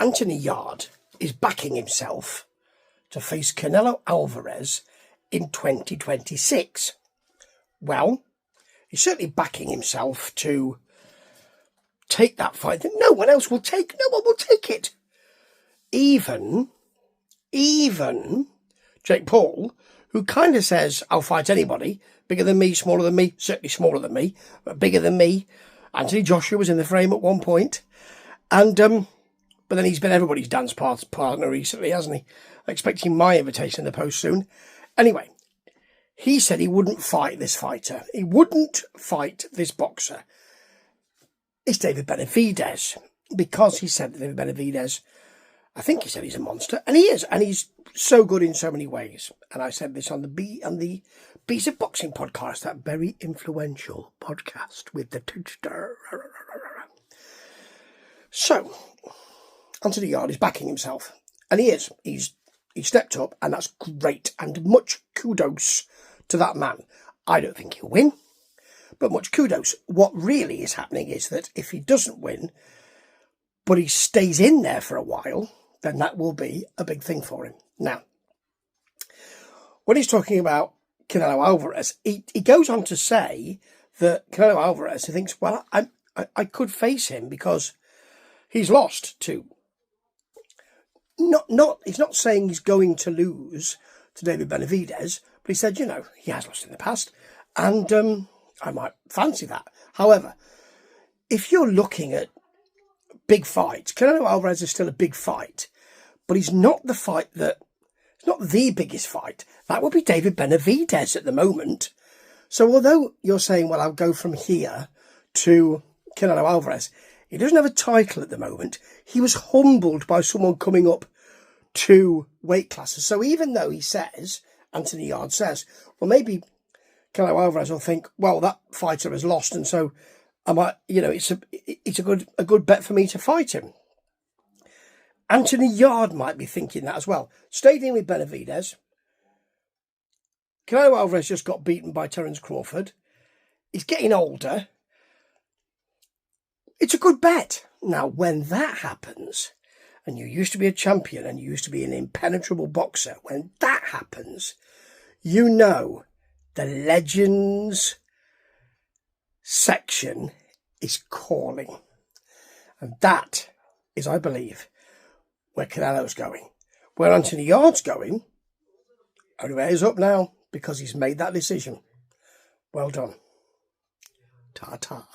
Anthony Yarde is backing himself to face Canelo Alvarez in 2026. Well, he's certainly backing himself to take that fight that no one else will take. No one will take it. Even Jake Paul, who kind of says, I'll fight anybody, bigger than me, smaller than me, certainly smaller than me, but bigger than me. Anthony Joshua was in the frame at one point. And, but then he's been everybody's dance partner recently, hasn't he? Expecting my invitation in the post soon. Anyway, he said he wouldn't fight this fighter. He wouldn't fight this boxer. It's David Benavidez. Because he said that David Benavidez, I think he said he's a monster. And he is. And he's so good in so many ways. And I said this on the Bees of Boxing podcast, that very influential podcast with the Tudor. So, Anthony Yarde is backing himself. And he is. He's stepped up, and that's great. And much kudos to that man. I don't think he'll win, but much kudos. What really is happening is that if he doesn't win, but he stays in there for a while, then that will be a big thing for him. Now, when he's talking about Canelo Alvarez, he goes on to say that Canelo Alvarez, he thinks, well, I could face him because he's lost to. He's not saying he's going to lose to David Benavidez, but he said, he has lost in the past, and I might fancy that. However, if you're looking at big fights, Canelo Alvarez is still a big fight, but he's not the biggest fight. That would be David Benavidez at the moment. So although you're saying, well, I'll go from here to Canelo Alvarez, he doesn't have a title at the moment. He was humbled by someone coming up 2 weight classes. So even though he says, Anthony Yarde says, well, maybe Canelo Alvarez will think, well, that fighter has lost, and so I might, it's a good bet for me to fight him. Anthony Yarde might be thinking that as well. Stayed in with Benavidez. Canelo Alvarez just got beaten by Terence Crawford. He's getting older. It's a good bet. Now, when that happens, and you used to be a champion and you used to be an impenetrable boxer, when that happens, the legends section is calling. And that is, I believe, where Canelo's going. Where Anthony Yarde's going, only way is up now, because he's made that decision. Well done. Ta-ta.